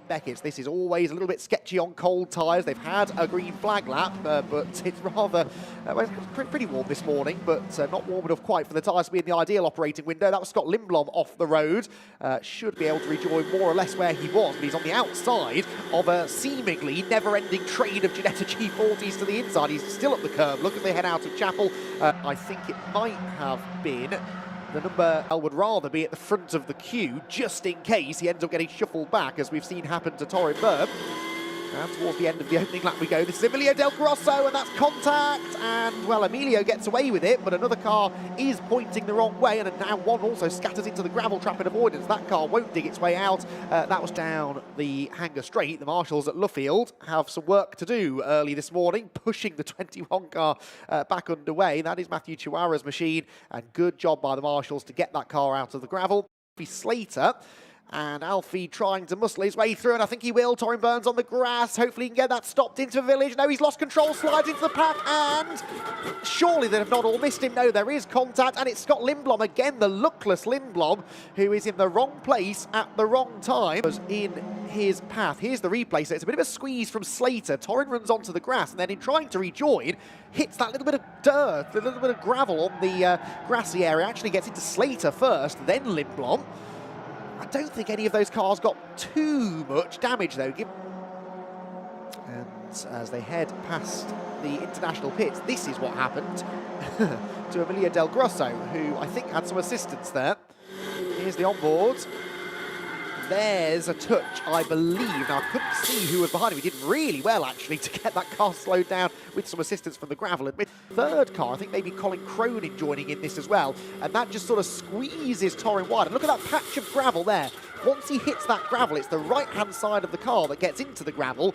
Beckett's. This is always a little bit sketchy on cold tyres. They've had a green flag lap, but it's rather pretty warm this morning, but not warm enough quite for the tyres to be in the ideal operating window. That was Scott Lindblom off the road. Should be able to rejoin more or less where he was, but he's on the outside of a seemingly never-ending train of Ginetta G40s to the inside. He's still at the curb. Look at the head out of Chapel. I think it might have been the number I would rather be at the front of the queue, just in case he ends up getting shuffled back, as we've seen happen to Torin Berb. And towards the end of the opening lap we go. This is Emilio Del Grosso, and that's contact. And, well, Emilio gets away with it, but another car is pointing the wrong way, and now one also scatters into the gravel trap in avoidance. That car won't dig its way out. That was down the Hanger Straight. The marshals at Luffield have some work to do early this morning, pushing the 21 car back underway. That is Matthew Chihuahura's machine, and good job by the marshals to get that car out of the gravel. Slater. And Alfie trying to muscle his way through, and I think he will. Torin Burns on the grass. Hopefully he can get that stopped into Village. No, he's lost control, slides into the pack, and surely they have not all missed him. No, there is contact, and it's Scott Lindblom again, the luckless Lindblom, who is in the wrong place at the wrong time. Was in his path. Here's the replay. So it's a bit of a squeeze from Slater. Torin runs onto the grass, and then in trying to rejoin, hits that little bit of dirt, a little bit of gravel on the grassy area. Actually gets into Slater first, then Lindblom. I don't think any of those cars got too much damage, though. And as they head past the international pits, this is what happened to Emilio Del Grosso, who I think had some assistance there. Here's the onboard. There's a touch, I believe. Now, I couldn't see who was behind him. He did really well, actually, to get that car slowed down with some assistance from the gravel. And with third car, I think maybe Colin Cronin joining in this as well. And that just sort of squeezes Torin wide. And look at that patch of gravel there. Once he hits that gravel, it's the right-hand side of the car that gets into the gravel.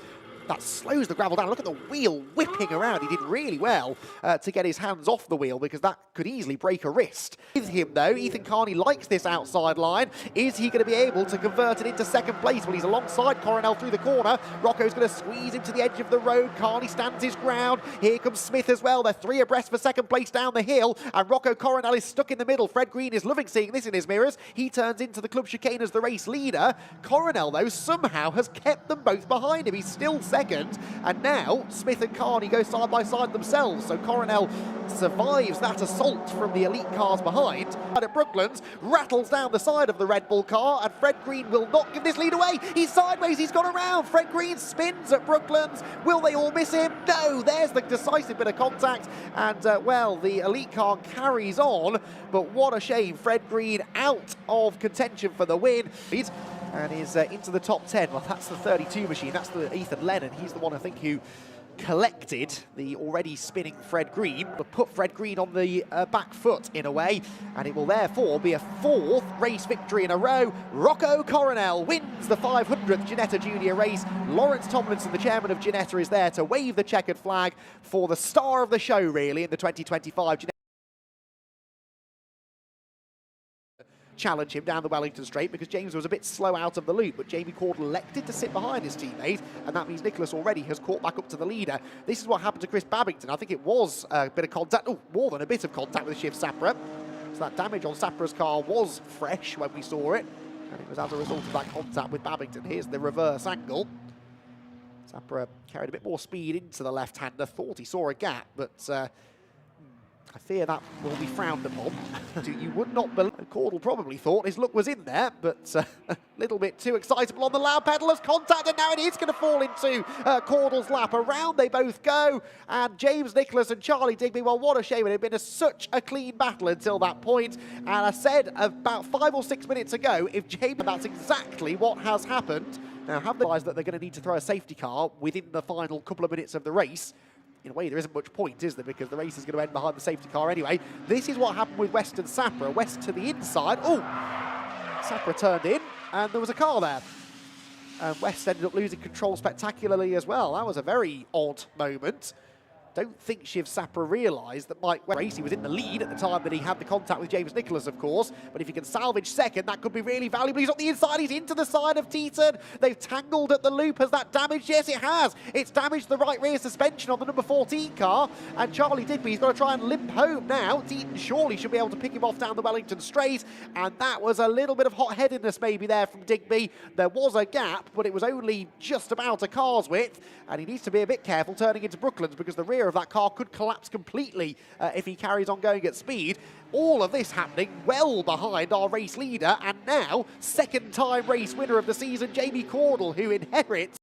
That slows the gravel down. Look at the wheel whipping around. He did really well to get his hands off the wheel, because that could easily break a wrist. With him, though, Ethan Carney likes this outside line. Is he going to be able to convert it into second place? Well, he's alongside Coronel through the corner. Rocco's going to squeeze him to the edge of the road. Carney stands his ground. Here comes Smith as well. They're three abreast for second place down the hill, and Rocco Coronel is stuck in the middle. Fred Green is loving seeing this in his mirrors. He turns into the club chicane as the race leader. Coronel, though, somehow has kept them both behind him. He's still second. And now Smith and Carney go side by side themselves. So Coronel survives that assault from the elite cars behind. And at Brooklands, rattles down the side of the Red Bull car, and Fred Green will not give this lead away. He's sideways, he's gone around. Fred Green spins at Brooklands. Will they all miss him? No, there's the decisive bit of contact. And, well, the elite car carries on. But what a shame. Fred Green out of contention for the win. And is into the top 10. Well, that's the 32 machine. That's the Ethan Lennon. He's the one, I think, who collected the already spinning Fred Green, but put Fred Green on the back foot in a way, and it will therefore be a fourth race victory in a row. Rocco Coronel wins the 500th Ginetta Junior race. Lawrence Tomlinson, the chairman of Ginetta, is there to wave the checkered flag for the star of the show, really, in the 2025 Ginetta. Challenge him down the Wellington Straight, because James was a bit slow out of the loop, but Jamie Cordell elected to sit behind his teammate, and that means Nicholas already has caught back up to the leader. This is what happened to Chris Babington. I think it was a bit of contact, more than a bit of contact with Shiv Sapra. So that damage on Sapra's car was fresh when we saw it, and it was as a result of that contact with Babington. Here's the reverse angle. Sapra carried a bit more speed into the left-hander, thought he saw a gap, but I fear that will be frowned upon. You would not believe. Cordell probably thought his luck was in there, but a little bit too excitable on the loud pedal as contact, and now it is going to fall into Cordell's lap. Around they both go, and James Nicholas and Charlie Digby, well, what a shame. It had been such a clean battle until that point, and I said about 5 or 6 minutes ago, if James, that's exactly what has happened. Now, have they realised that they're going to need to throw a safety car within the final couple of minutes of the race? In a way, there isn't much point, is there? Because the race is going to end behind the safety car anyway. This is what happened with West and Sapra. West to the inside. Oh! Sapra turned in, and there was a car there. And West ended up losing control spectacularly as well. That was a very odd moment. Don't think Shiv Sapra realised that Mike Racy was in the lead at the time that he had the contact with James Nicholas, of course. But if he can salvage second, that could be really valuable. He's on the inside, he's into the side of Teton. They've tangled at the loop. Has that damaged? Yes, it has. It's damaged the right rear suspension on the number 14 car. And Charlie Digby's got to try and limp home now. Teton surely should be able to pick him off down the Wellington Straight. And that was a little bit of hot-headedness maybe there from Digby. There was a gap, but it was only just about a car's width. And he needs to be a bit careful turning into Brooklands because the rear of that car could collapse completely if he carries on going at speed. All of this happening well behind our race leader, and now second-time race winner of the season, Jamie Cordell, who inherits